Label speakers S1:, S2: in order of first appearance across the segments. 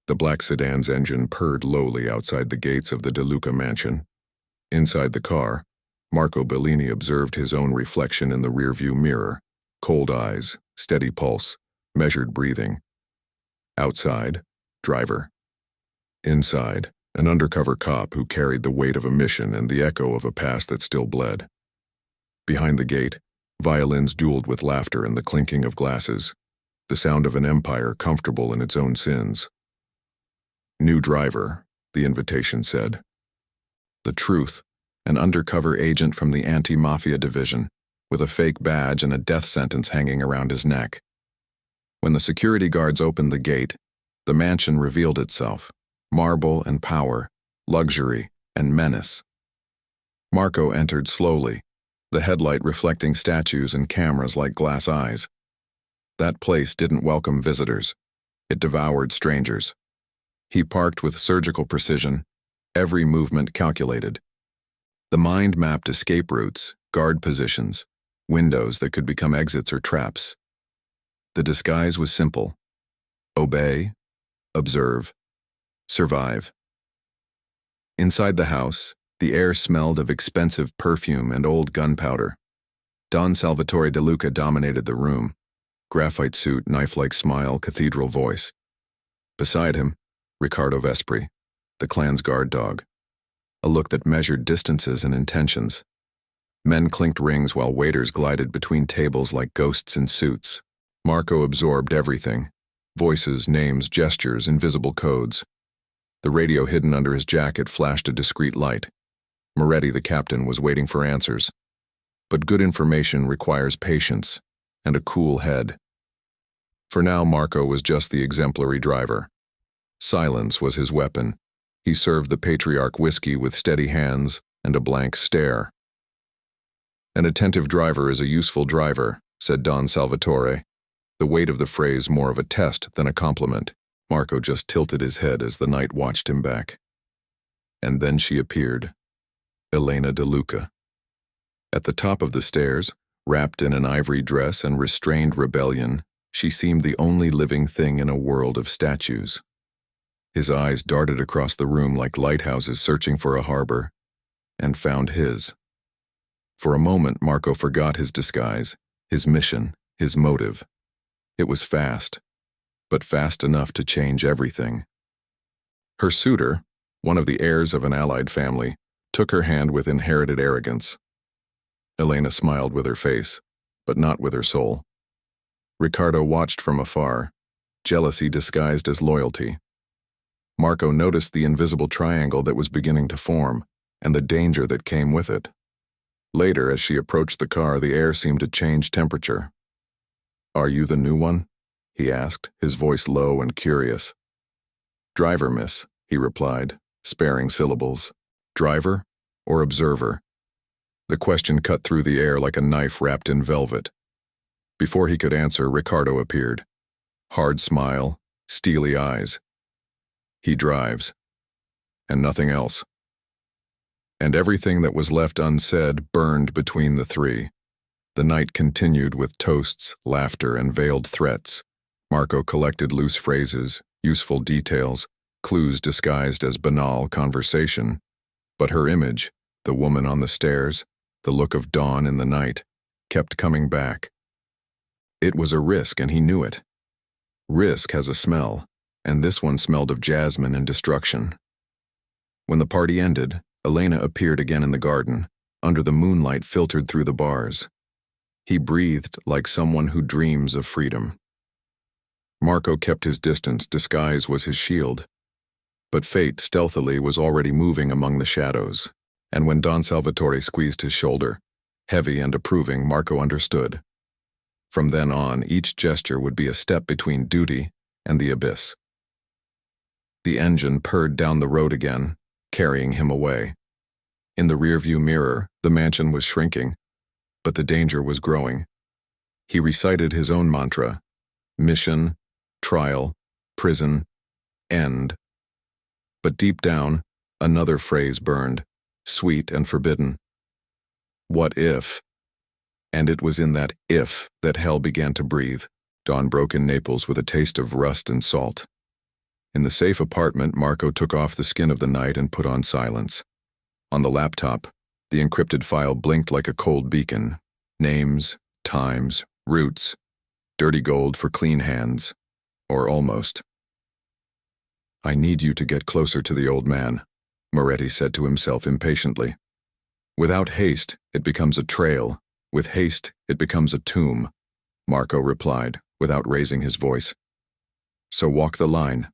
S1: The black sedan's engine purred lowly outside the gates of the De Luca mansion. Inside the car, Marco Bellini observed his own reflection in the rearview mirror. Cold eyes, steady pulse, measured breathing. Outside, driver. Inside, an undercover cop who carried the weight of a mission and the echo of a past that still bled. Behind the gate, violins dueled with laughter and the clinking of glasses, the sound of an empire comfortable in its own sins. New driver, the invitation said. The truth, an undercover agent from the anti-Mafia division, with a fake badge and a death sentence hanging around his neck. When the security guards opened the gate, the mansion revealed itself, marble and power, luxury and menace. Marco entered slowly, the headlight reflecting statues and cameras like glass eyes. That place didn't welcome visitors. It devoured strangers. He parked with surgical precision, every movement calculated. The mind mapped escape routes, guard positions, windows that could become exits or traps. The disguise was simple. Obey, observe, survive. Inside the house, the air smelled of expensive perfume and old gunpowder. Don Salvatore De Luca dominated the room. Graphite suit, knife-like smile, cathedral voice. Beside him, Riccardo Vespri, the clan's guard dog. A look that measured distances and intentions. Men clinked rings while waiters glided between tables like ghosts in suits. Marco absorbed everything. Voices, names, gestures, invisible codes. The radio hidden under his jacket flashed a discreet light. Moretti, the captain, was waiting for answers. But good information requires patience and a cool head. For now, Marco was just the exemplary driver. Silence was his weapon. He served the patriarch whiskey with steady hands and a blank stare. An attentive driver is a useful driver, said Don Salvatore, the weight of the phrase more of a test than a compliment. Marco just tilted his head as the night watched him back. And then she appeared. Elena De Luca. At the top of the stairs, wrapped in an ivory dress and restrained rebellion, she seemed the only living thing in a world of statues. His eyes darted across the room like lighthouses searching for a harbor, and found his. For a moment, Marco forgot his disguise, his mission, his motive. It was fast, but fast enough to change everything. Her suitor, one of the heirs of an allied family, took her hand with inherited arrogance. Elena smiled with her face, but not with her soul. Riccardo watched from afar, jealousy disguised as loyalty. Marco noticed the invisible triangle that was beginning to form, and the danger that came with it. Later, as she approached the car, the air seemed to change temperature. "Are you the new one?" he asked, his voice low and curious. "Driver, miss," he replied, sparing syllables. "Driver or observer?" The question cut through the air like a knife wrapped in velvet. Before he could answer, Riccardo appeared. Hard smile, steely eyes. "He drives. And nothing else." And everything that was left unsaid burned between the three. The night continued with toasts, laughter, and veiled threats. Marco collected loose phrases, useful details, clues disguised as banal conversation. But her image, the woman on the stairs, the look of dawn in the night, kept coming back. It was a risk, and he knew it. Risk has a smell, and this one smelled of jasmine and destruction. When the party ended, Elena appeared again in the garden, under the moonlight filtered through the bars. He breathed like someone who dreams of freedom. Marco kept his distance, disguise was his shield. But fate, stealthily, was already moving among the shadows, and when Don Salvatore squeezed his shoulder, heavy and approving, Marco understood. From then on, each gesture would be a step between duty and the abyss. The engine purred down the road again, carrying him away. In the rearview mirror, the mansion was shrinking, but the danger was growing. He recited his own mantra: mission, trial, prison, end. But deep down, another phrase burned, sweet and forbidden. What if? And it was in that if that hell began to breathe. Dawn broke in Naples with a taste of rust and salt. In the safe apartment, Marco took off the skin of the night and put on silence. On the laptop, the encrypted file blinked like a cold beacon. Names, times, routes, dirty gold for clean hands. Or almost. "I need you to get closer to the old man," Moretti said to himself impatiently. "Without haste, it becomes a trail. With haste, it becomes a tomb," Marco replied, without raising his voice. "So walk the line,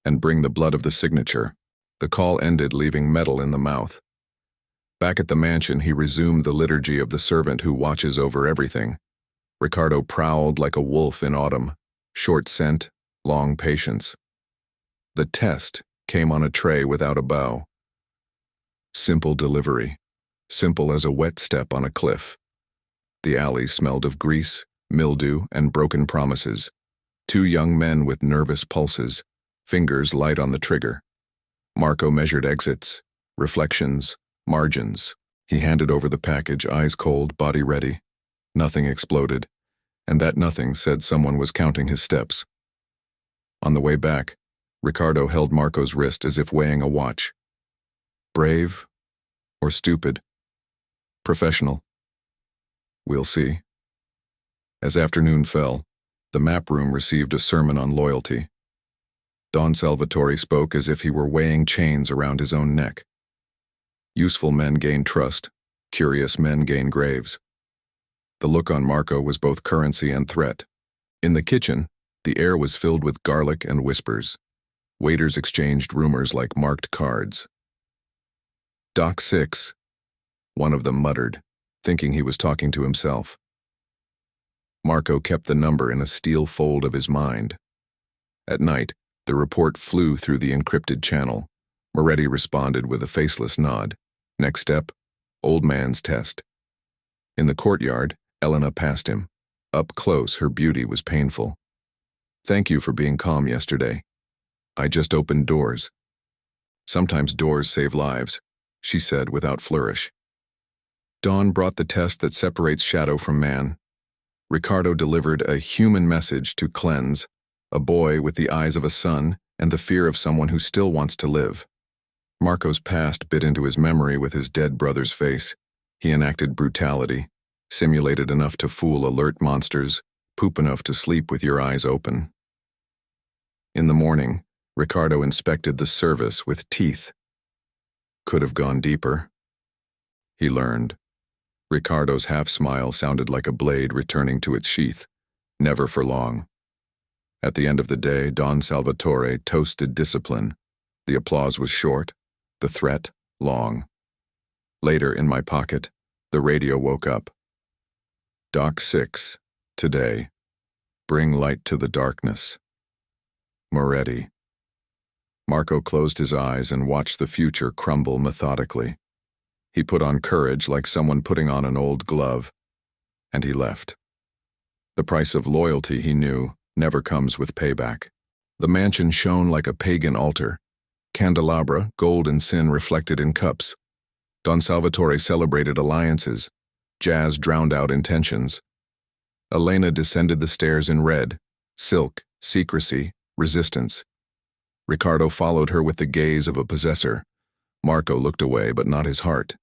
S1: and bring the blood of the signature." The call ended, leaving metal in the mouth. Back at the mansion, he resumed the liturgy of the servant who watches over everything. Ricardo prowled like a wolf in autumn, short scent, long patience. The test came on a tray without a bow. Simple delivery, simple as a wet step on a cliff. The alley smelled of grease, mildew, and broken promises. Two young men with nervous pulses, fingers light on the trigger. Marco measured exits, reflections, margins. He handed over the package, eyes cold, body ready. Nothing exploded, and that nothing said someone was counting his steps. On the way back, Ricardo held Marco's wrist as if weighing a watch. Brave or stupid? Professional? We'll see. As afternoon fell, the map room received a sermon on loyalty. Don Salvatore spoke as if he were weighing chains around his own neck. Useful men gain trust, curious men gain graves. The look on Marco was both currency and threat. In the kitchen, the air was filled with garlic and whispers. Waiters exchanged rumors like marked cards. "Doc 6, one of them muttered, thinking he was talking to himself. Marco kept the number in a steel fold of his mind. At night, the report flew through the encrypted channel. Moretti responded with a faceless nod. Next step, old man's test. In the courtyard, Elena passed him. Up close, her beauty was painful. "Thank you for being calm yesterday. I just opened doors." "Sometimes doors save lives," she said without flourish. Dawn brought the test that separates shadow from man. Ricardo delivered a human message to cleanse, a boy with the eyes of a son and the fear of someone who still wants to live. Marco's past bit into his memory with his dead brother's face. He enacted brutality, simulated enough to fool alert monsters, poop enough to sleep with your eyes open. In the morning, Ricardo inspected the service with teeth. Could have gone deeper. He learned. Ricardo's half-smile sounded like a blade returning to its sheath, never for long. At the end of the day, Don Salvatore toasted discipline. The applause was short, the threat long. Later, in my pocket, the radio woke up. "Doc 6, today. Bring light to the darkness. Moretti." Marco closed his eyes and watched the future crumble methodically. He put on courage like someone putting on an old glove, and he left. The price of loyalty, he knew, never comes with payback. The mansion shone like a pagan altar. Candelabra, gold and sin reflected in cups. Don Salvatore celebrated alliances. Jazz drowned out intentions. Elena descended the stairs in red, silk, secrecy, resistance. Ricardo followed her with the gaze of a possessor. Marco looked away, but not his heart.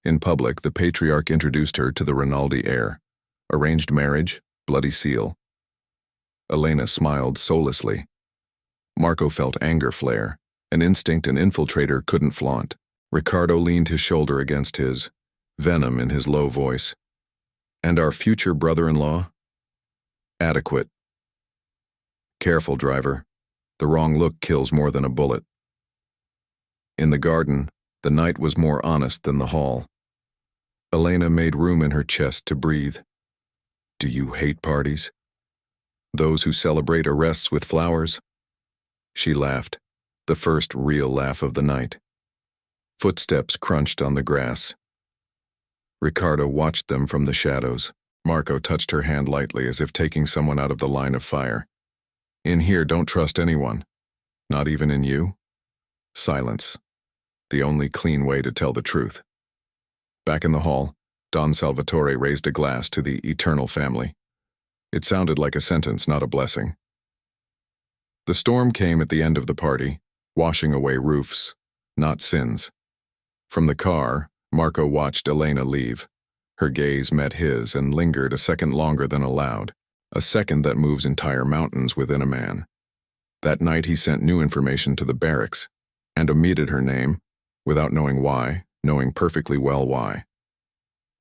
S1: In public, the patriarch introduced her to the Rinaldi heir. Arranged marriage, bloody seal. Elena smiled soullessly. Marco felt anger flare, an instinct an infiltrator couldn't flaunt. Ricardo leaned his shoulder against his, venom in his low voice. "And our future brother-in-law?" "Adequate." "Careful, driver. The wrong look kills more than a bullet." In the garden, the night was more honest than the hall. Elena made room in her chest to breathe. "Do you hate parties? Those who celebrate arrests with flowers?" She laughed, the first real laugh of the night. Footsteps crunched on the grass. Ricardo watched them from the shadows. Marco touched her hand lightly as if taking someone out of the line of fire. "In here, don't trust anyone. Not even in you?" Silence. The only clean way to tell the truth. Back in the hall, Don Salvatore raised a glass to the eternal family. It sounded like a sentence, not a blessing. The storm came at the end of the party, washing away roofs, not sins. From the car, Marco watched Elena leave. Her gaze met his and lingered a second longer than allowed, a second that moves entire mountains within a man. That night he sent new information to the barracks, and omitted her name, without knowing why, knowing perfectly well why.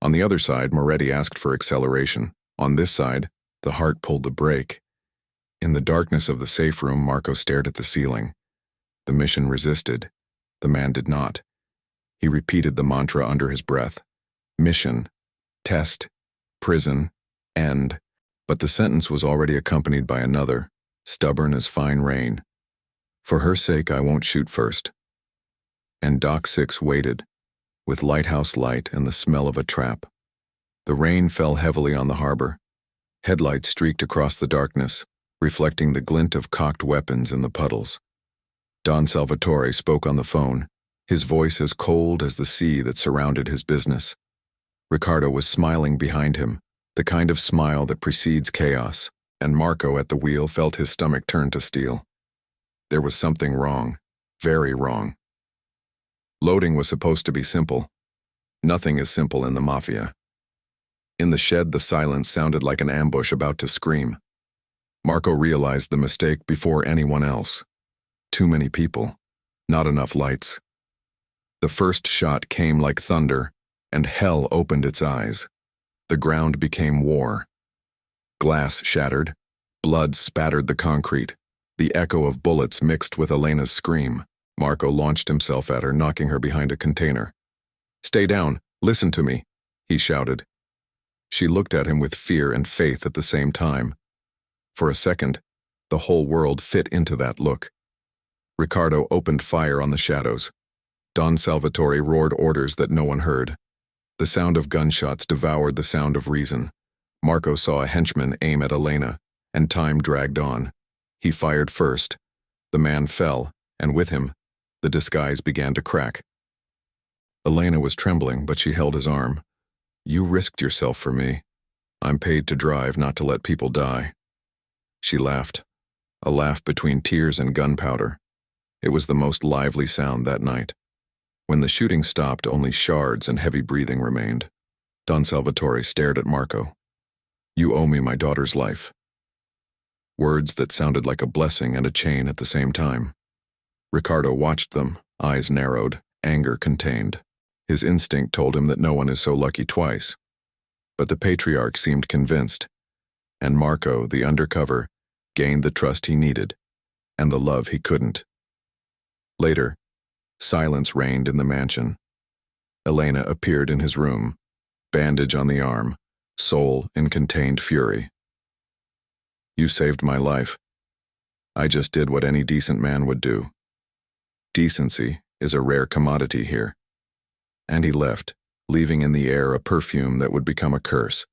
S1: On the other side, Moretti asked for acceleration. On this side, the heart pulled the brake. In the darkness of the safe room, Marco stared at the ceiling. The mission resisted. The man did not. He repeated the mantra under his breath. Mission, test, prison, end. But the sentence was already accompanied by another, stubborn as fine rain. For her sake, I won't shoot first. And Dock 6 waited, with lighthouse light and the smell of a trap. The rain fell heavily on the harbor. Headlights streaked across the darkness, reflecting the glint of cocked weapons in the puddles. Don Salvatore spoke on the phone, his voice as cold as the sea that surrounded his business. Ricardo was smiling behind him, the kind of smile that precedes chaos, and Marco at the wheel felt his stomach turn to steel. There was something wrong, very wrong. Loading was supposed to be simple. Nothing is simple in the Mafia. In the shed, the silence sounded like an ambush about to scream. Marco realized the mistake before anyone else. Too many people, not enough lights. The first shot came like thunder, and hell opened its eyes. The ground became war. Glass shattered, blood spattered the concrete. The echo of bullets mixed with Elena's scream. Marco launched himself at her, knocking her behind a container. "Stay down, listen to me," he shouted. She looked at him with fear and faith at the same time. For a second, the whole world fit into that look. Ricardo opened fire on the shadows. Don Salvatore roared orders that no one heard. The sound of gunshots devoured the sound of reason. Marco saw a henchman aim at Elena, and time dragged on. He fired first. The man fell, and with him, the disguise began to crack. Elena was trembling, but she held his arm. "You risked yourself for me. I'm paid to drive, not to let people die." She laughed, a laugh between tears and gunpowder. It was the most lively sound that night. When the shooting stopped, only shards and heavy breathing remained. Don Salvatore stared at Marco. "You owe me my daughter's life." Words that sounded like a blessing and a chain at the same time. Ricardo watched them, eyes narrowed, anger contained. His instinct told him that no one is so lucky twice. But the patriarch seemed convinced, and Marco, the undercover, gained the trust he needed, and the love he couldn't. Later, silence reigned in the mansion. Elena appeared in his room, bandage on the arm, soul in contained fury. "You saved my life. I just did what any decent man would do. Decency is a rare commodity here." And he left, leaving in the air a perfume that would become a curse.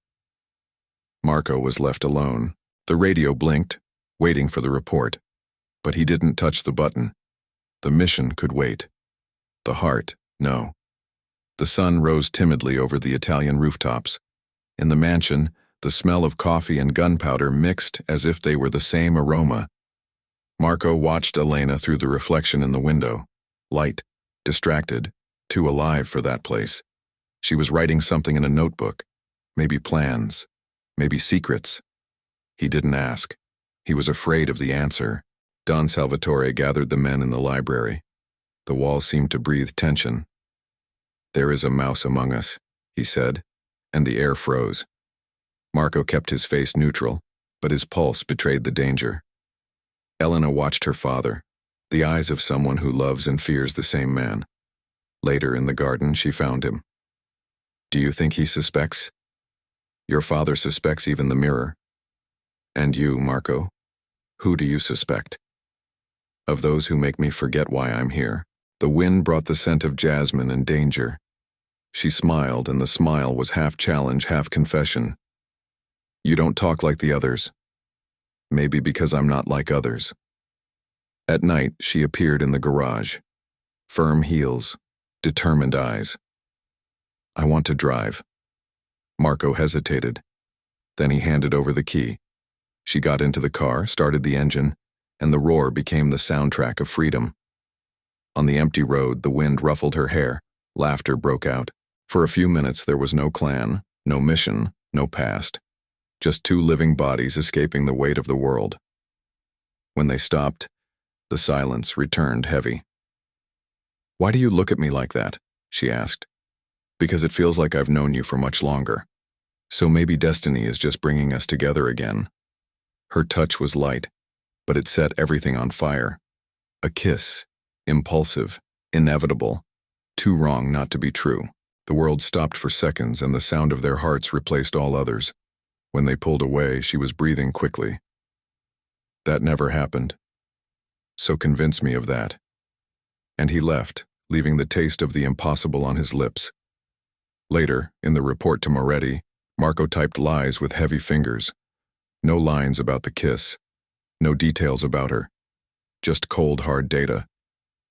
S1: Marco was left alone. The radio blinked, waiting for the report. But he didn't touch the button. The mission could wait. The heart, no. The sun rose timidly over the Italian rooftops. In the mansion, the smell of coffee and gunpowder mixed as if they were the same aroma. Marco watched Elena through the reflection in the window. Light, distracted, too alive for that place. She was writing something in a notebook. Maybe plans. Maybe secrets. He didn't ask. He was afraid of the answer. Don Salvatore gathered the men in the library. The walls seemed to breathe tension. "There is a mouse among us," he said, and the air froze. Marco kept his face neutral, but his pulse betrayed the danger. Elena watched her father, the eyes of someone who loves and fears the same man. Later in the garden, she found him. "Do you think he suspects?" "Your father suspects even the mirror." "And you, Marco? Who do you suspect?" "Of those who make me forget why I'm here." The wind brought the scent of jasmine and danger. She smiled, and the smile was half challenge, half confession. "You don't talk like the others." "Maybe because I'm not like others." At night, she appeared in the garage. Firm heels, determined eyes. "I want to drive." Marco hesitated. Then he handed over the key. She got into the car, started the engine, and the roar became the soundtrack of freedom. On the empty road, the wind ruffled her hair. Laughter broke out. For a few minutes there was no clan, no mission, no past. Just two living bodies escaping the weight of the world. When they stopped, the silence returned heavy. "Why do you look at me like that?" she asked. "Because it feels like I've known you for much longer. So maybe destiny is just bringing us together again." Her touch was light, but it set everything on fire. A kiss, impulsive, inevitable, too wrong not to be true. The world stopped for seconds and the sound of their hearts replaced all others. When they pulled away, she was breathing quickly. "That never happened. So convince me of that." And he left, leaving the taste of the impossible on his lips. Later, in the report to Moretti, Marco typed lies with heavy fingers. No lines about the kiss. No details about her. Just cold, hard data.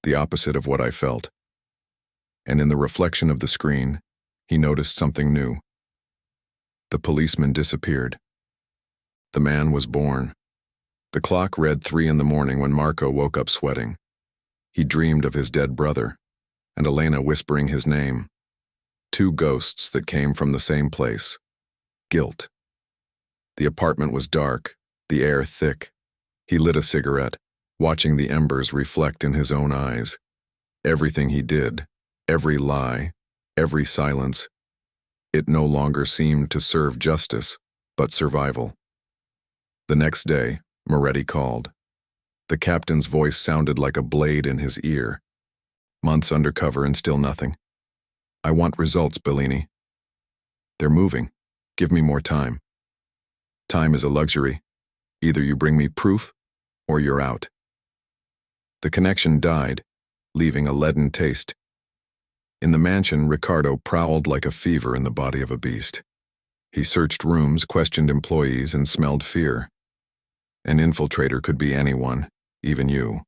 S1: The opposite of what I felt. And in the reflection of the screen, he noticed something new. The policeman disappeared. The man was born. The clock read 3 in the morning when Marco woke up sweating. He dreamed of his dead brother, and Elena whispering his name. Two ghosts that came from the same place. Guilt. The apartment was dark, the air thick. He lit a cigarette, watching the embers reflect in his own eyes. Everything he did, every lie, every silence, it no longer seemed to serve justice, but survival. The next day, Moretti called. The captain's voice sounded like a blade in his ear. "Months undercover and still nothing. I want results, Bellini." "They're moving. Give me more time." "Time is a luxury. Either you bring me proof, or you're out." The connection died, leaving a leaden taste. In the mansion, Ricardo prowled like a fever in the body of a beast. He searched rooms, questioned employees, and smelled fear. "An infiltrator could be anyone, even you,"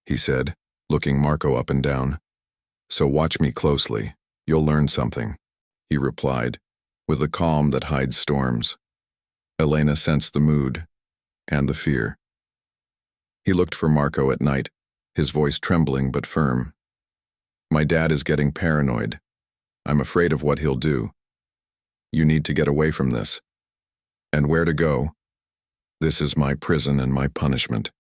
S1: he said, looking Marco up and down. "So watch me closely. You'll learn something," he replied, with a calm that hides storms. Elena sensed the mood and the fear. He looked for Marco at night, his voice trembling but firm. "My dad is getting paranoid. I'm afraid of what he'll do. You need to get away from this. And where to go? This is my prison and my punishment.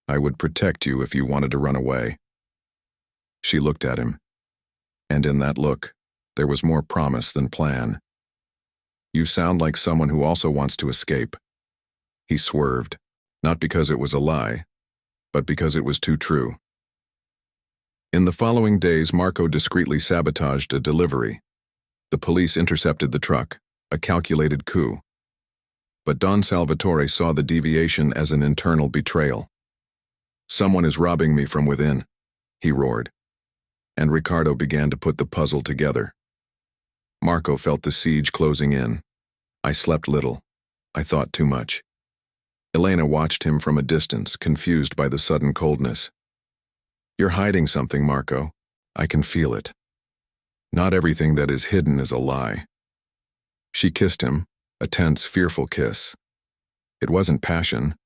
S1: I would protect you if you wanted to run away." She looked at him, and in that look, there was more promise than plan. "You sound like someone who also wants to escape." He swerved, not because it was a lie, but because it was too true. In the following days, Marco discreetly sabotaged a delivery. The police intercepted the truck, a calculated coup. But Don Salvatore saw the deviation as an internal betrayal. "Someone is robbing me from within," he roared. And Ricardo began to put the puzzle together. Marco felt the siege closing in. "I slept little. I thought too much." Elena watched him from a distance, confused by the sudden coldness. "You're hiding something, Marco. I can feel it. Not everything that is hidden is a lie." She kissed him, a tense, fearful kiss. It wasn't passion.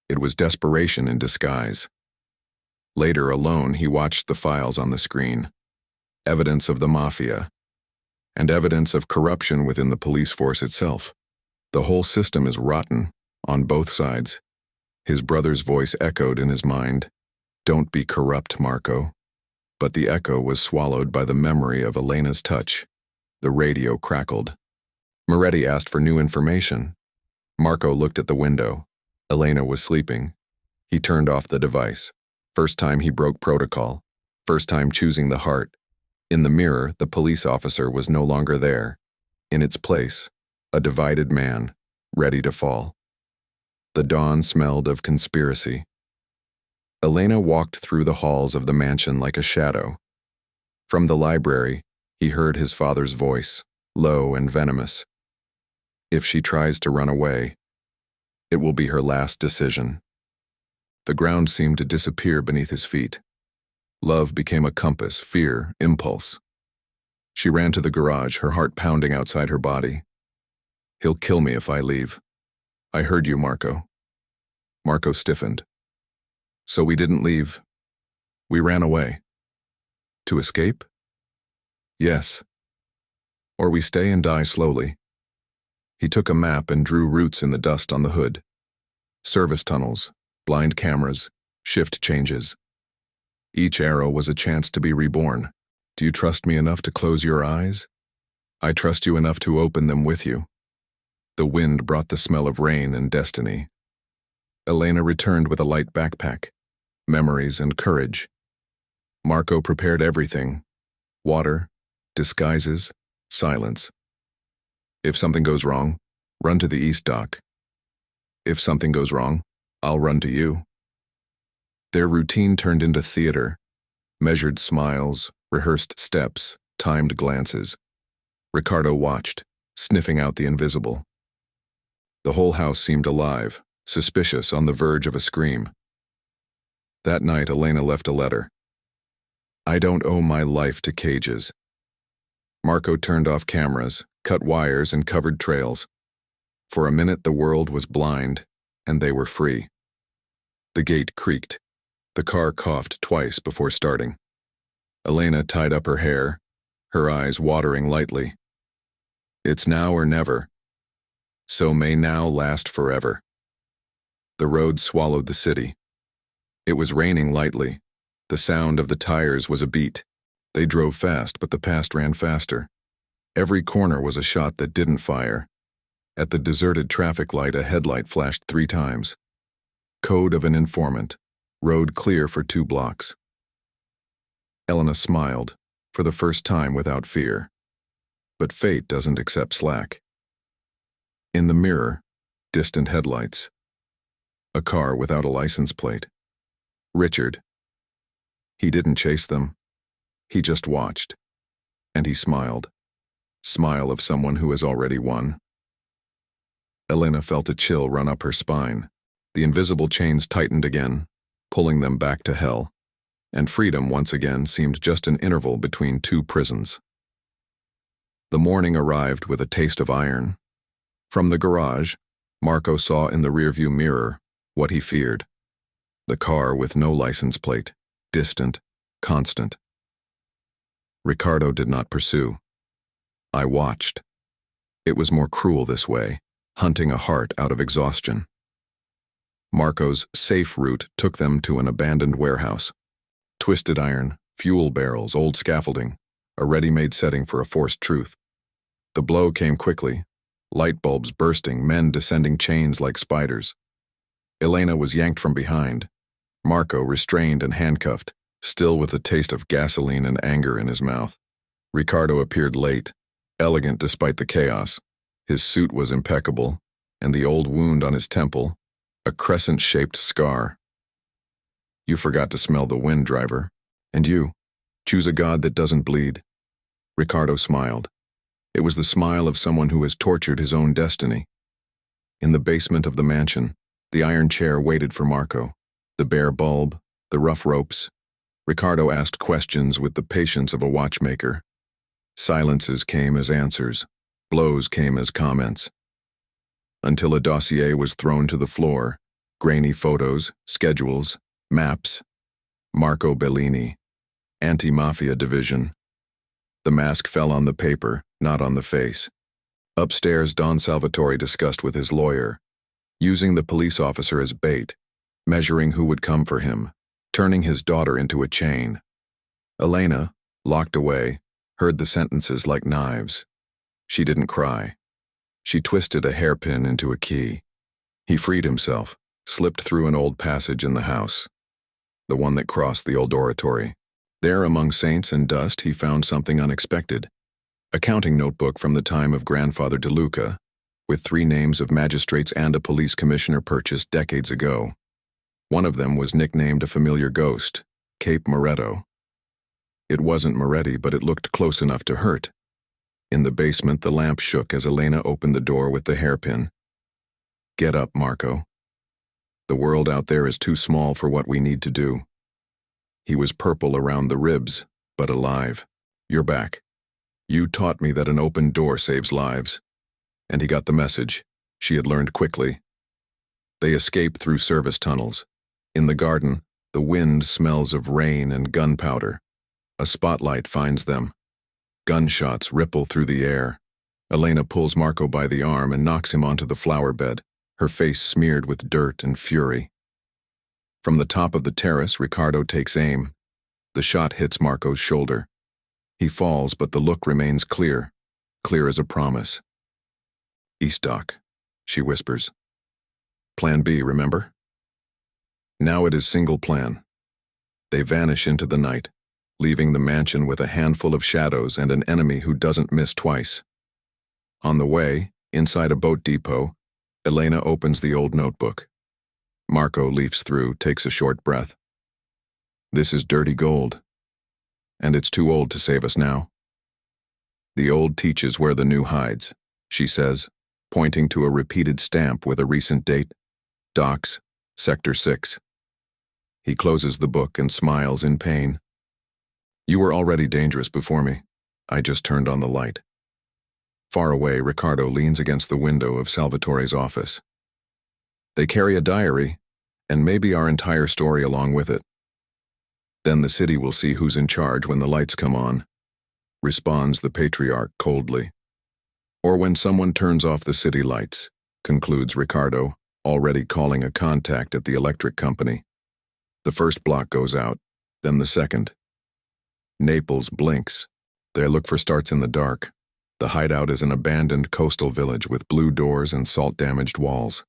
S1: It was desperation in disguise. Later, alone, he watched the files on the screen. Evidence of the Mafia. And evidence of corruption within the police force itself. The whole system is rotten, on both sides. His brother's voice echoed in his mind. "Don't be corrupt, Marco." But the echo was swallowed by the memory of Elena's touch. The radio crackled. Moretti asked for new information. Marco looked at the window. Elena was sleeping. He turned off the device. First time he broke protocol. First time choosing the heart. In the mirror, the police officer was no longer there. In its place, a divided man, ready to fall. The dawn smelled of conspiracy. Elena walked through the halls of the mansion like a shadow. From the library, he heard his father's voice, low and venomous. If she tries to run away, it will be her last decision. The ground seemed to disappear beneath his feet. Love became a compass, fear, impulse. She ran to the garage, her heart pounding outside her body. "He'll kill me if I leave. I heard you, Marco." Marco stiffened. So we didn't leave. We ran away. To escape? Yes. Or we stay and die slowly. He took a map and drew routes in the dust on the hood. Service tunnels, blind cameras, shift changes. Each arrow was a chance to be reborn. Do you trust me enough to close your eyes? I trust you enough to open them with you. The wind brought the smell of rain and destiny. Elena returned with a light backpack, memories and courage. Marco prepared everything: water, disguises, silence. If something goes wrong, run to the east dock. If something goes wrong, I'll run to you. Their routine turned into theater: measured smiles, rehearsed steps, timed glances. Ricardo watched, sniffing out the invisible. The whole house seemed alive, suspicious, on the verge of a scream. That night, Elena left a letter. I don't owe my life to cages. Marco turned off cameras, cut wires, and covered trails. For a minute, the world was blind, and they were free. The gate creaked. The car coughed twice before starting. Elena tied up her hair, her eyes watering lightly. It's now or never. So may now last forever. The road swallowed the city. It was raining lightly. The sound of the tires was a beat. They drove fast, but the past ran faster. Every corner was a shot that didn't fire. At the deserted traffic light, a headlight flashed 3 times. Code of an informant. Road clear for 2 blocks. Elena smiled, for the first time without fear. But fate doesn't accept slack. In the mirror, distant headlights. A car without a license plate. Richard. He didn't chase them. He just watched. And he smiled. Smile of someone who has already won. Elena felt a chill run up her spine. The invisible chains tightened again, pulling them back to hell. And freedom once again seemed just an interval between 2 prisons. The morning arrived with a taste of iron. From the garage, Marco saw in the rearview mirror what he feared. The car with no license plate, distant, constant. Ricardo did not pursue. I watched. It was more cruel this way, hunting a heart out of exhaustion. Marco's safe route took them to an abandoned warehouse. Twisted iron, fuel barrels, old scaffolding, a ready-made setting for a forced truth. The blow came quickly, light bulbs bursting, men descending chains like spiders. Elena was yanked from behind, Marco restrained and handcuffed, still with the taste of gasoline and anger in his mouth. Ricardo appeared late, elegant despite the chaos. His suit was impeccable, and the old wound on his temple, a crescent-shaped scar. You forgot to smell the wind, driver. And you, choose a god that doesn't bleed. Ricardo smiled. It was the smile of someone who has tortured his own destiny. In the basement of the mansion, the iron chair waited for Marco. The bare bulb, the rough ropes. Ricardo asked questions with the patience of a watchmaker. Silences came as answers. Blows came as comments. Until a dossier was thrown to the floor, grainy photos, schedules, maps. Marco Bellini, Anti-Mafia Division. The mask fell on the paper, not on the face. Upstairs, Don Salvatore discussed with his lawyer, using the police officer as bait, measuring who would come for him, turning his daughter into a chain. Elena, locked away, heard the sentences like knives. She didn't cry. She twisted a hairpin into a key. He freed himself, slipped through an old passage in the house, the one that crossed the old oratory. There, among saints and dust, he found something unexpected. A counting notebook from the time of Grandfather De Luca, with 3 names of magistrates and a police commissioner purchased decades ago. One of them was nicknamed a familiar ghost, Cape Moretto. It wasn't Moretti, but it looked close enough to hurt. In the basement, the lamp shook as Elena opened the door with the hairpin. Get up, Marco. The world out there is too small for what we need to do. He was purple around the ribs, but alive. You're back. You taught me that an open door saves lives. And he got the message. She had learned quickly. They escape through service tunnels. In the garden, the wind smells of rain and gunpowder. A spotlight finds them. Gunshots ripple through the air. Elena pulls Marco by the arm and knocks him onto the flower bed, her face smeared with dirt and fury. From the top of the terrace, Ricardo takes aim. The shot hits Marco's shoulder. He falls, but the look remains clear as a promise. "East Dock," she whispers. "Plan B, remember?" Now it is single plan. They vanish into the night, leaving the mansion with a handful of shadows and an enemy who doesn't miss twice. On the way, inside a boat depot, Elena opens the old notebook. Marco leafs through, takes a short breath. This is dirty gold, and it's too old to save us now. The old teaches where the new hides, she says, pointing to a repeated stamp with a recent date, Docks, Sector 6. He closes the book and smiles in pain. You were already dangerous before me. I just turned on the light. Far away, Ricardo leans against the window of Salvatore's office. They carry a diary, and maybe our entire story along with it. Then the city will see who's in charge when the lights come on, responds the patriarch coldly. Or when someone turns off the city lights, concludes Ricardo, already calling a contact at the electric company. The first block goes out, then the second. Naples blinks. Their look for starts in the dark. The hideout is an abandoned coastal village with blue doors and salt-damaged walls.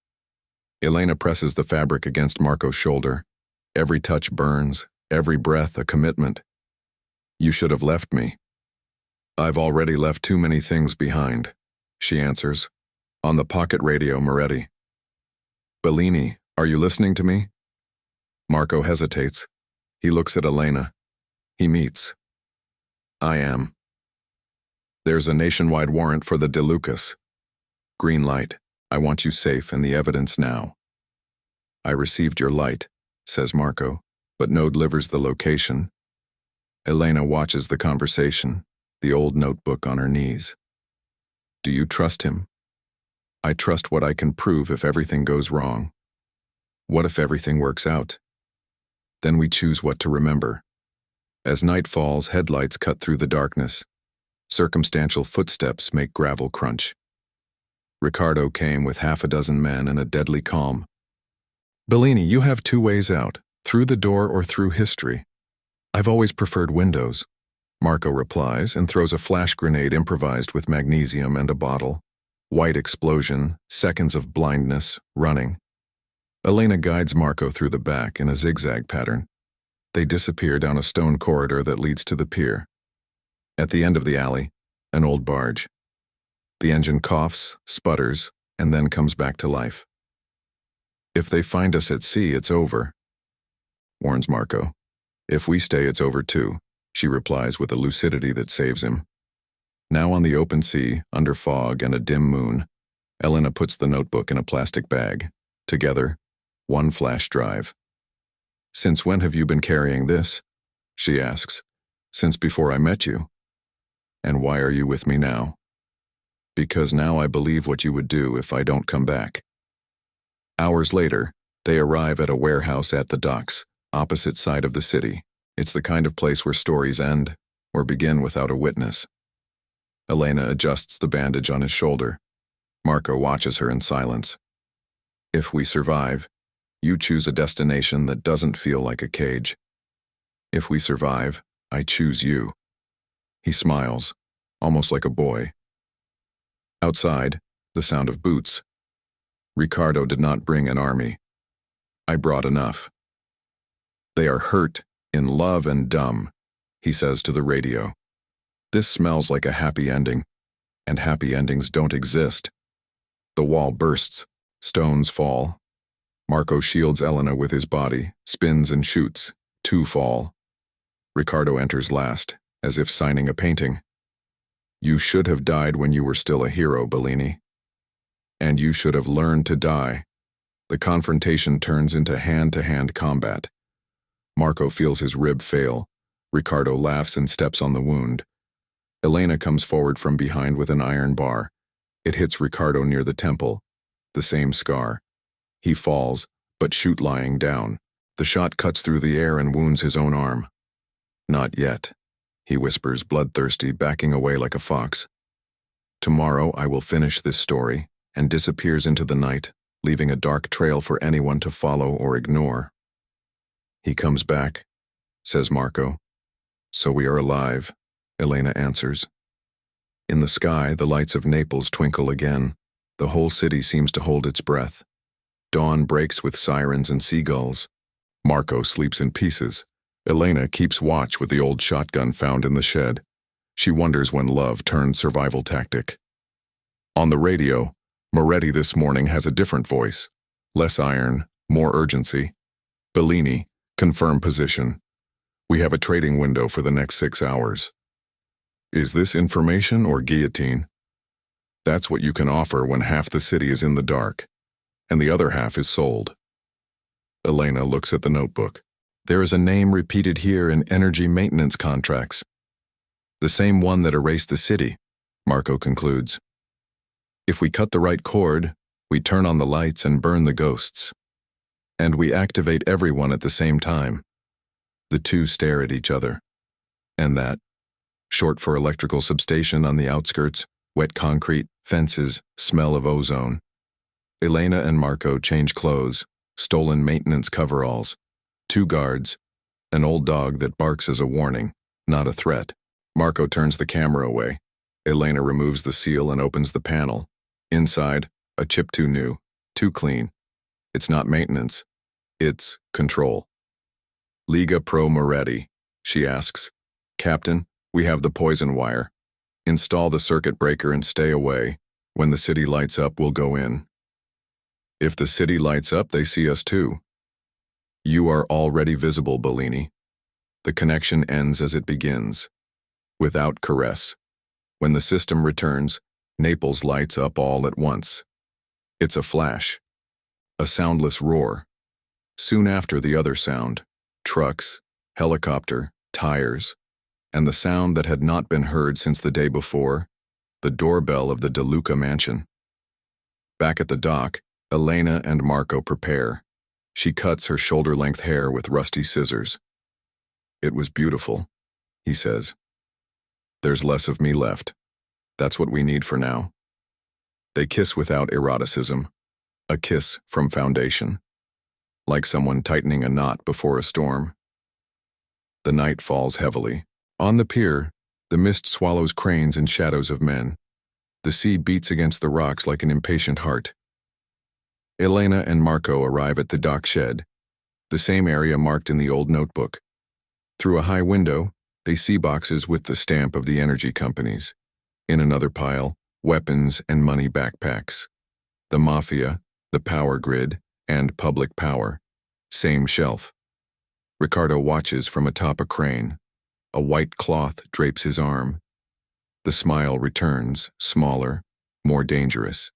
S1: Elena presses the fabric against Marco's shoulder. Every touch burns, every breath a commitment. You should have left me. I've already left too many things behind, she answers. On the pocket radio, Moretti. Bellini, are you listening to me? Marco hesitates. He looks at Elena. He meets. I am. There's a nationwide warrant for the De Lucas. Green light. I want you safe and the evidence now. I received your light, says Marco, but no delivers the location. Elena watches the conversation, the old notebook on her knees. Do you trust him? I trust what I can prove if everything goes wrong. What if everything works out? Then we choose what to remember. As night falls, headlights cut through the darkness. Circumstantial footsteps make gravel crunch. Ricardo came with half a dozen men in a deadly calm. Bellini, you have two ways out, through the door or through history. I've always preferred windows. Marco replies and throws a flash grenade improvised with magnesium and a bottle. White explosion, seconds of blindness, running. Elena guides Marco through the back in a zigzag pattern. They disappear down a stone corridor that leads to the pier. At the end of the alley, an old barge. The engine coughs, sputters, and then comes back to life. If they find us at sea, it's over, warns Marco. If we stay, it's over too, she replies with a lucidity that saves him. Now on the open sea, under fog and a dim moon, Elena puts the notebook in a plastic bag. Together, one flash drive. Since when have you been carrying this? She asks. Since before I met you. And why are you with me now? Because now I believe what you would do if I don't come back. Hours later, they arrive at a warehouse at the docks, opposite side of the city. It's the kind of place where stories end, or begin without a witness. Elena adjusts the bandage on his shoulder. Marco watches her in silence. If we survive, you choose a destination that doesn't feel like a cage. If we survive, I choose you. He smiles, almost like a boy. Outside, the sound of boots. Ricardo did not bring an army. I brought enough. They are hurt, in love and dumb, he says to the radio. This smells like a happy ending, and happy endings don't exist. The wall bursts, stones fall. Marco shields Elena with his body, spins and shoots. Two fall. Ricardo enters last, as if signing a painting. You should have died when you were still a hero, Bellini. And you should have learned to die. The confrontation turns into hand-to-hand combat. Marco feels his rib fail. Ricardo laughs and steps on the wound. Elena comes forward from behind with an iron bar. It hits Ricardo near the temple. The same scar. He falls, but shoot lying down. The shot cuts through the air and wounds his own arm. Not yet, he whispers, bloodthirsty, backing away like a fox. Tomorrow I will finish this story, and disappears into the night, leaving a dark trail for anyone to follow or ignore. He comes back, says Marco. So we are alive, Elena answers. In the sky, the lights of Naples twinkle again. The whole city seems to hold its breath. Dawn breaks with sirens and seagulls. Marco sleeps in pieces. Elena keeps watch with the old shotgun found in the shed. She wonders when love turned survival tactic. On the radio, Moretti this morning has a different voice. Less iron, more urgency. Bellini, confirm position. We have a trading window for the next 6 hours. Is this information or guillotine? That's what you can offer when half the city is in the dark, and the other half is sold. Elena looks at the notebook. There is a name repeated here in energy maintenance contracts. The same one that erased the city, Marco concludes. If we cut the right cord, we turn on the lights and burn the ghosts. And we activate everyone at the same time. The two stare at each other. And that, short for electrical substation on the outskirts, wet concrete, fences, smell of ozone. Elena and Marco change clothes, stolen maintenance coveralls, 2 guards, an old dog that barks as a warning, not a threat. Marco turns the camera away. Elena removes the seal and opens the panel. Inside, a chip too new, too clean. It's not maintenance. It's control. Liga Pro Moretti, she asks. Captain, we have the poison wire. Install the circuit breaker and stay away. When the city lights up, we'll go in. If the city lights up, they see us too. You are already visible, Bellini. The connection ends as it begins. Without caress. When the system returns, Naples lights up all at once. It's a flash. A soundless roar. Soon after the other sound. Trucks, helicopter, tires, and the sound that had not been heard since the day before, the doorbell of the De Luca mansion. Back at the dock, Elena and Marco prepare. She cuts her shoulder-length hair with rusty scissors. It was beautiful, he says. There's less of me left. That's what we need for now. They kiss without eroticism, a kiss from foundation, like someone tightening a knot before a storm. The night falls heavily. On the pier, the mist swallows cranes and shadows of men. The sea beats against the rocks like an impatient heart. Elena and Marco arrive at the dock shed, the same area marked in the old notebook. Through a high window, they see boxes with the stamp of the energy companies. In another pile, weapons and money backpacks. The Mafia, the power grid, and public power. Same shelf. Ricardo watches from atop a crane. A white cloth drapes his arm. The smile returns, smaller, more dangerous.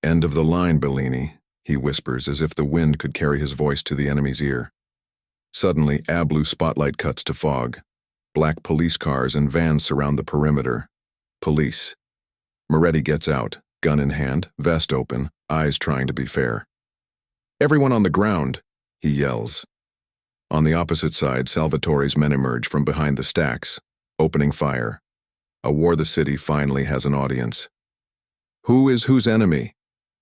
S1: End of the line, Bellini, he whispers as if the wind could carry his voice to the enemy's ear. Suddenly, a blue spotlight cuts to fog. Black police cars and vans surround the perimeter. Police. Moretti gets out, gun in hand, vest open, eyes trying to be fair. Everyone on the ground, he yells. On the opposite side, Salvatore's men emerge from behind the stacks, opening fire. A war the city finally has an audience. Who is whose enemy?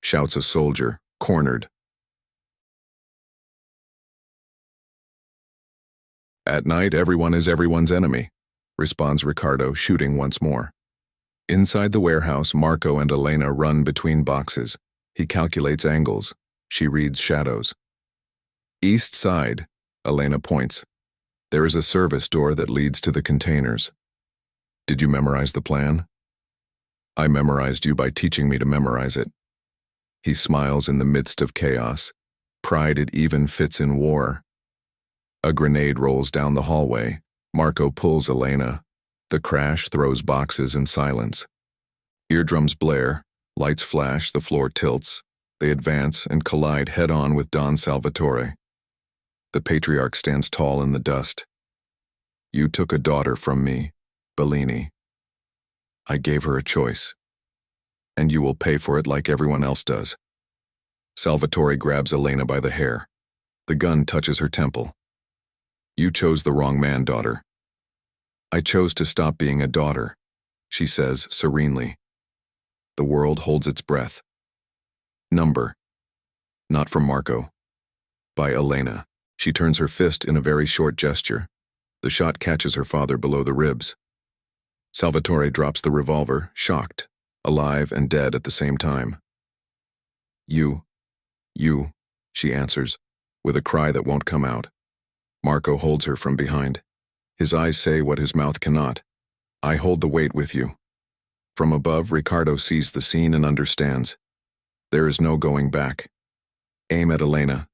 S1: Shouts a soldier, cornered. At night, everyone is everyone's enemy, responds Ricardo, shooting once more. Inside the warehouse, Marco and Elena run between boxes. He calculates angles. She reads shadows. East side, Elena points. There is a service door that leads to the containers. Did you memorize the plan? I memorized you by teaching me to memorize it. He smiles in the midst of chaos. Pride it even fits in war. A grenade rolls down the hallway. Marco pulls Elena. The crash throws boxes in silence. Eardrums blare, lights flash, the floor tilts. They advance and collide head-on with Don Salvatore. The patriarch stands tall in the dust. You took a daughter from me, Bellini. I gave her a choice. And you will pay for it like everyone else does. Salvatore grabs Elena by the hair. The gun touches her temple. You chose the wrong man, daughter. I chose to stop being a daughter, she says serenely. The world holds its breath. Number. Not from Marco. By Elena. She turns her fist in a very short gesture. The shot catches her father below the ribs. Salvatore drops the revolver, shocked, alive and dead at the same time. You, she answers, with a cry that won't come out. Marco holds her from behind. His eyes say what his mouth cannot. I hold the weight with you. From above, Ricardo sees the scene and understands. There is no going back. Aim at Elena.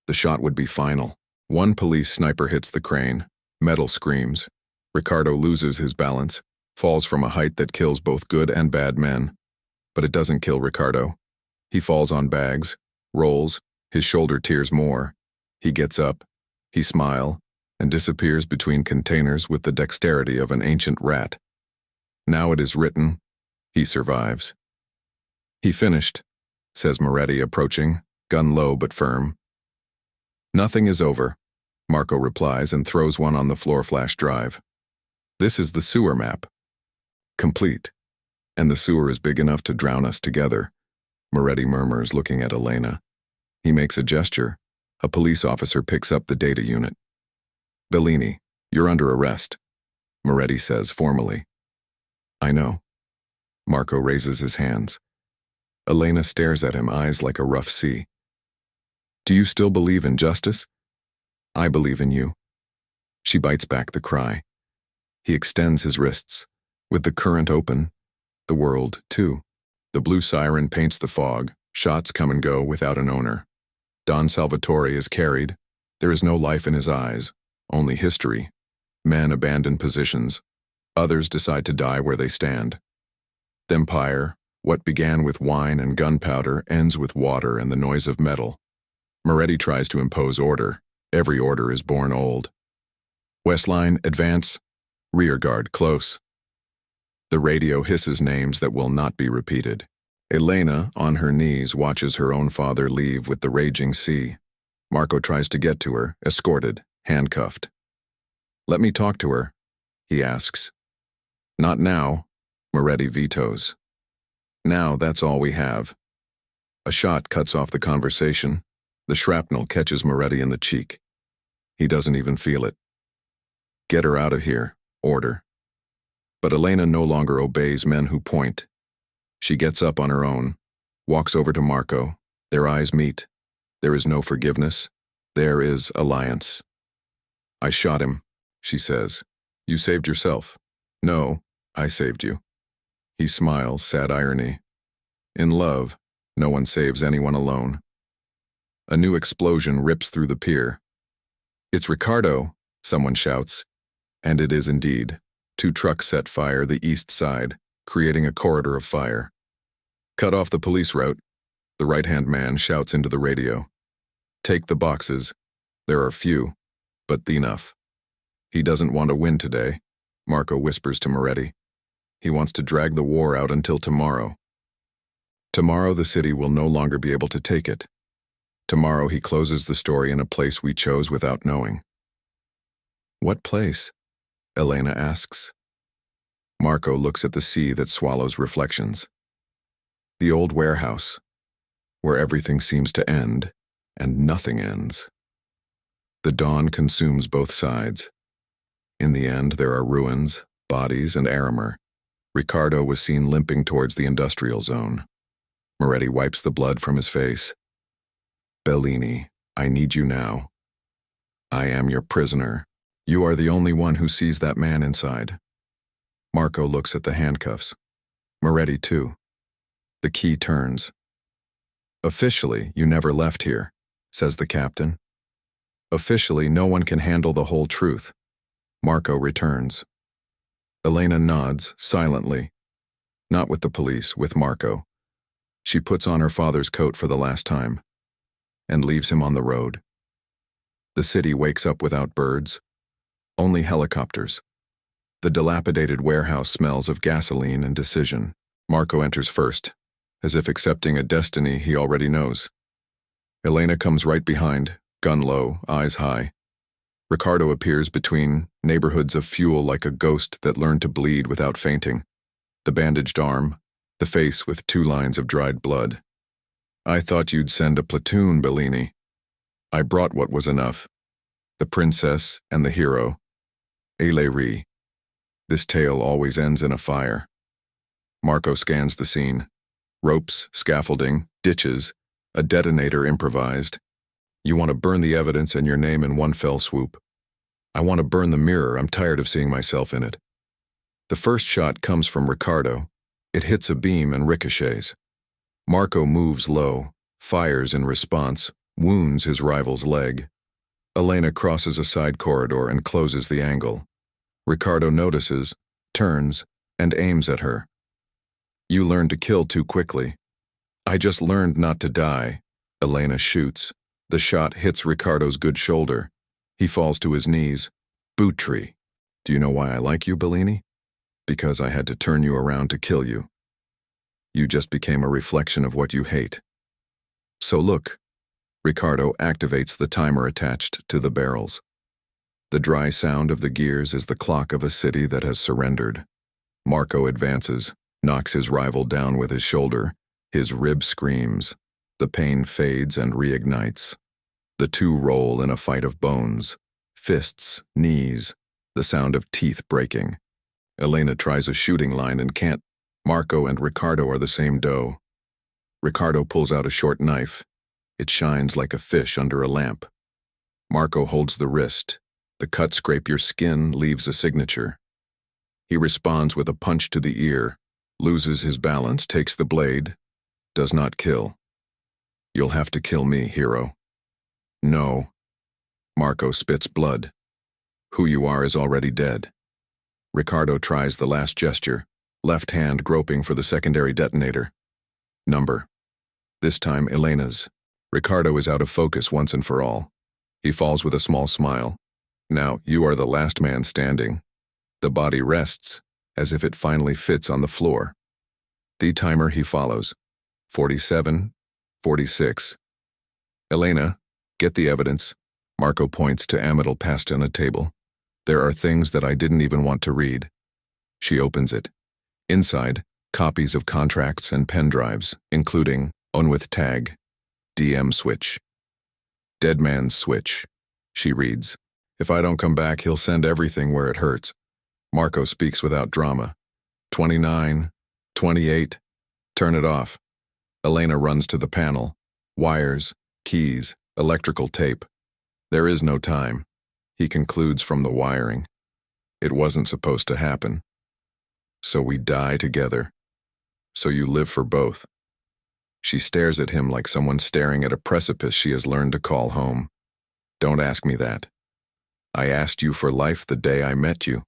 S1: The shot would be final. One police sniper hits the crane. Metal screams. Ricardo loses his balance, falls from a height that kills both good and bad men. But it doesn't kill Ricardo. He falls on bags, rolls, his shoulder tears more. He gets up, he smiles, and disappears between containers with the dexterity of an ancient rat. Now it is written, he survives. He finished, says Moretti approaching, gun low but firm. Nothing is over, Marco replies and throws one on the floor flash drive. This is the sewer map. Complete. And the sewer is big enough to drown us together, Moretti murmurs, looking at Elena. He makes a gesture. A police officer picks up the data unit. Bellini, you're under arrest, Moretti says formally. I know. Marco raises his hands. Elena stares at him, eyes like a rough sea. Do you still believe in justice? I believe in you. She bites back the cry. He extends his wrists. With the current open, the world, too. The blue siren paints the fog. Shots come and go without an owner. Don Salvatore is carried. There is no life in his eyes, only history. Men abandon positions. Others decide to die where they stand. The empire, what began with wine and gunpowder, ends with water and the noise of metal. Moretti tries to impose order. Every order is born old. West line, advance. Rear guard, close. The radio hisses names that will not be repeated. Elena, on her knees, watches her own father leave with the raging sea. Marco tries to get to her, escorted, handcuffed. Let me talk to her, he asks. Not now, Moretti vetoes. Now that's all we have. A shot cuts off the conversation. The shrapnel catches Moretti in the cheek. He doesn't even feel it. Get her out of here, order. But Elena no longer obeys men who point. She gets up on her own, walks over to Marco. Their eyes meet. There is no forgiveness. There is alliance. I shot him, she says. You saved yourself. No, I saved you. He smiles, sad irony. In love, no one saves anyone alone. A new explosion rips through the pier. It's Ricardo, someone shouts. And it is indeed. 2 trucks set fire the east side, creating a corridor of fire. Cut off the police route. The right-hand man shouts into the radio. Take the boxes. There are few, but enough. He doesn't want to win today, Marco whispers to Moretti. He wants to drag the war out until tomorrow. Tomorrow the city will no longer be able to take it. Tomorrow he closes the story in a place we chose without knowing. What place? Elena asks. Marco looks at the sea that swallows reflections. The old warehouse, where everything seems to end and nothing ends. The dawn consumes both sides. In the end, there are ruins, bodies, and Arimer. Ricardo was seen limping towards the industrial zone. Moretti wipes the blood from his face. Bellini, I need you now. I am your prisoner. You are the only one who sees that man inside. Marco looks at the handcuffs. Moretti too. The key turns. Officially, you never left here, says the captain. Officially, no one can handle the whole truth. Marco returns. Elena nods, silently. Not with the police, with Marco. She puts on her father's coat for the last time, and leaves him on the road. The city wakes up without birds, only helicopters. The dilapidated warehouse smells of gasoline and decision. Marco enters first, as if accepting a destiny he already knows. Elena comes right behind, gun low, eyes high. Ricardo appears between neighborhoods of fuel like a ghost that learned to bleed without fainting. The bandaged arm, the face with 2 lines of dried blood. I thought you'd send a platoon, Bellini. I brought what was enough. The princess and the hero. Ellery. This tale always ends in a fire. Marco scans the scene. Ropes, scaffolding, ditches, a detonator improvised. You want to burn the evidence and your name in one fell swoop. I want to burn the mirror. I'm tired of seeing myself in it. The first shot comes from Ricardo. It hits a beam and ricochets. Marco moves low, fires in response, wounds his rival's leg. Elena crosses a side corridor and closes the angle. Ricardo notices, turns, and aims at her. You learned to kill too quickly. I just learned not to die. Elena shoots. The shot hits Ricardo's good shoulder. He falls to his knees. Boot tree. Do you know why I like you, Bellini? Because I had to turn you around to kill you. You just became a reflection of what you hate. So look. Ricardo activates the timer attached to the barrels. The dry sound of the gears is the clock of a city that has surrendered. Marco advances, knocks his rival down with his shoulder. His rib screams. The pain fades and reignites. The two roll in a fight of bones. Fists, knees, the sound of teeth breaking. Elena tries a shooting line and can't. Marco and Ricardo are the same dough. Ricardo pulls out a short knife. It shines like a fish under a lamp. Marco holds the wrist. The cut scrape your skin, leaves a signature. He responds with a punch to the ear, loses his balance, takes the blade, does not kill. You'll have to kill me, hero. No. Marco spits blood. Who you are is already dead. Ricardo tries the last gesture, left hand groping for the secondary detonator. Number. This time Elena's. Ricardo is out of focus once and for all. He falls with a small smile. Now you are the last man standing. The body rests, as if it finally fits on the floor. The timer he follows. 47, 46. Elena, get the evidence. Marco points to amidal pasta on a table. There are things that I didn't even want to read. She opens it. Inside, copies of contracts and pen drives, including on with tag, DM switch. Dead man's switch. She reads. If I don't come back, he'll send everything where it hurts. Marco speaks without drama. 29, 28. Turn it off. Elena runs to the panel. Wires, keys, electrical tape. There is no time. He concludes from the wiring. It wasn't supposed to happen. So we die together. So you live for both. She stares at him like someone staring at a precipice she has learned to call home. Don't ask me that. I asked you for life the day I met you.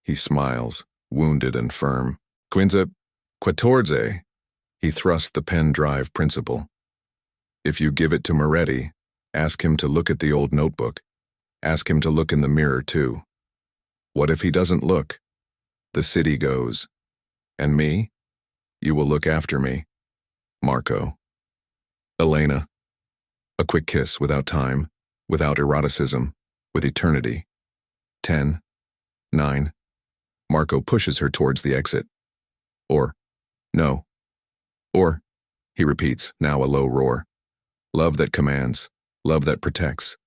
S1: He smiles, wounded and firm. Quinze, quattorze. He thrusts the pen drive principle. If you give it to Moretti, ask him to look at the old notebook. Ask him to look in the mirror too. What if he doesn't look? The city goes. And me? You will look after me. Marco. Elena. A quick kiss without time, without eroticism, with eternity. 10, 9. Marco pushes her towards the exit. Or, no. Or, he repeats, now a low roar. Love that commands, love that protects,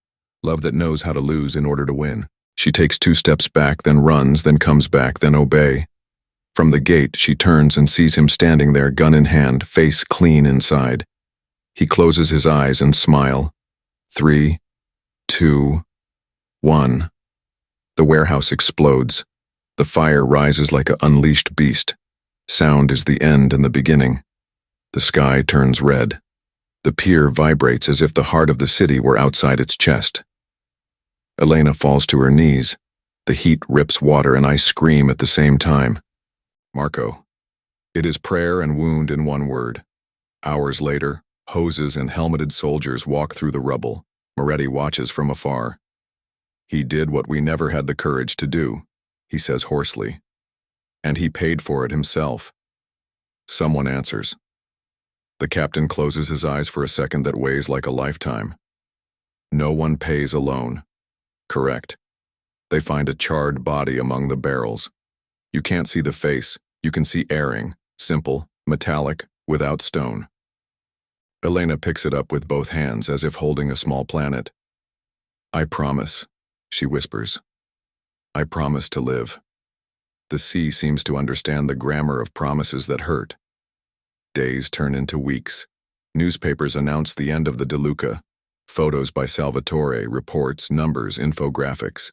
S1: love that knows how to lose in order to win. She takes 2 steps back, then runs, then comes back, then obey. From the gate, she turns and sees him standing there, gun in hand, face clean inside. He closes his eyes and smile. 3, 2, 1. The warehouse explodes. The fire rises like an unleashed beast. Sound is the end and the beginning. The sky turns red. The pier vibrates as if the heart of the city were outside its chest. Elena falls to her knees. The heat rips water and I scream at the same time. Marco. It is prayer and wound in one word. Hours later, hoses and helmeted soldiers walk through the rubble. Moretti watches from afar. He did what we never had the courage to do, he says hoarsely. And he paid for it himself. Someone answers. The captain closes his eyes for a second that weighs like a lifetime. No one pays alone. Correct. They find a charred body among the barrels. You can't see the face, you can see airing, simple, metallic, without stone. Elena picks it up with both hands as if holding a small planet. I promise, she whispers. I promise to live. The sea seems to understand the grammar of promises that hurt. Days turn into weeks. Newspapers announce the end of the De Luca. Photos by Salvatore, reports, numbers, infographics.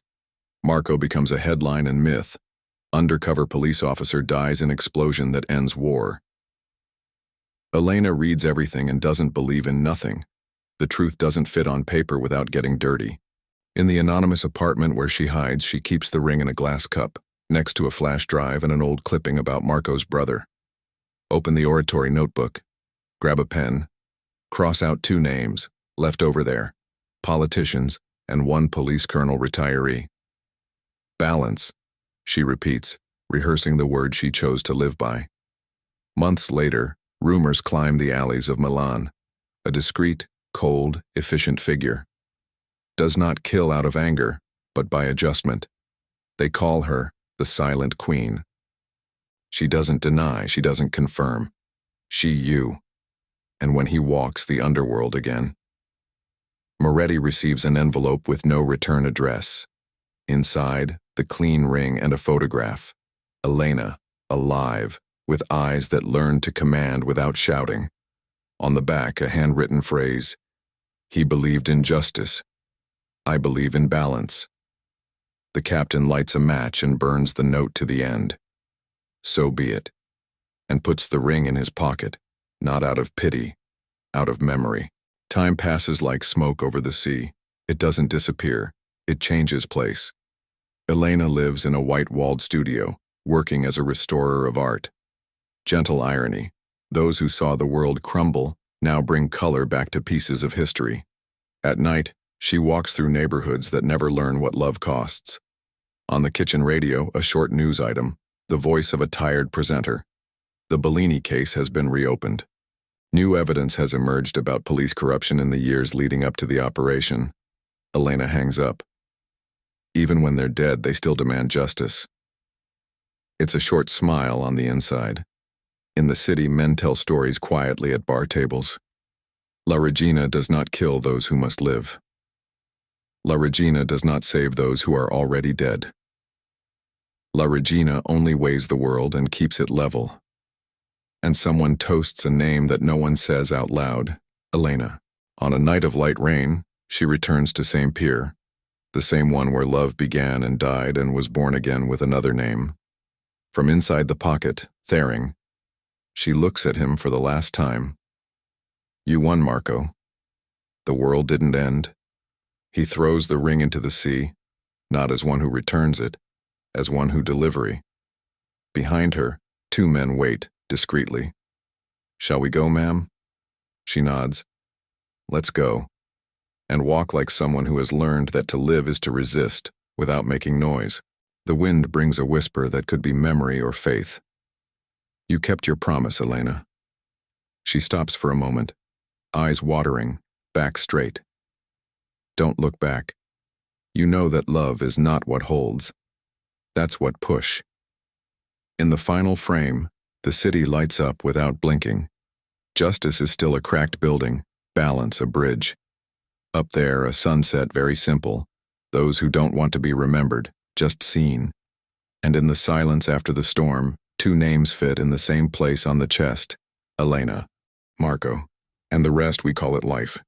S1: Marco becomes a headline and myth. Undercover police officer dies in explosion that ends war. Elena reads everything and doesn't believe in nothing. The truth doesn't fit on paper without getting dirty. In the anonymous apartment where she hides, she keeps the ring in a glass cup, next to a flash drive and an old clipping about Marco's brother. Open the oratory notebook, grab a pen, cross out 2 names, left over there, politicians and 1 police colonel retiree. Balance, she repeats, rehearsing the word she chose to live by. Months later, rumors climb the alleys of Milan. A discreet, cold, efficient figure. Does not kill out of anger, but by adjustment. They call her the Silent Queen. She doesn't deny, she doesn't confirm. You. And when he walks the underworld again. Moretti receives an envelope with no return address. Inside, the clean ring and a photograph. Elena, alive, with eyes that learn to command without shouting. On the back, a handwritten phrase. He believed in justice. I believe in balance. The captain lights a match and burns the note to the end. So be it. And puts the ring in his pocket, not out of pity, out of memory. Time passes like smoke over the sea. It doesn't disappear. It changes place. Elena lives in a white-walled studio, working as a restorer of art. Gentle irony. Those who saw the world crumble now bring color back to pieces of history. At night, she walks through neighborhoods that never learn what love costs. On the kitchen radio, a short news item, the voice of a tired presenter. The Bellini case has been reopened. New evidence has emerged about police corruption in the years leading up to the operation. Elena hangs up. Even when they're dead, they still demand justice. It's a short smile on the inside. In the city, men tell stories quietly at bar tables. La Regina does not kill those who must live. La Regina does not save those who are already dead. La Regina only weighs the world and keeps it level. And someone toasts a name that no one says out loud, Elena. On a night of light rain, she returns to same pier, the same one where love began and died and was born again with another name. From inside the pocket, Thering, she looks at him for the last time. You won, Marco. The world didn't end. He throws the ring into the sea, not as one who returns it, as one who delivery. Behind her, 2 men wait, discreetly. Shall we go, ma'am? She nods. Let's go. And walk like someone who has learned that to live is to resist, without making noise. The wind brings a whisper that could be memory or faith. You kept your promise, Elena. She stops for a moment, eyes watering, back straight. Don't look back. You know that love is not what holds. That's what push. In the final frame, the city lights up without blinking. Justice is still a cracked building, balance a bridge. Up there, a sunset very simple, those who don't want to be remembered, just seen. And in the silence after the storm, 2 names fit in the same place on the chest, Elena, Marco, and the rest we call it life.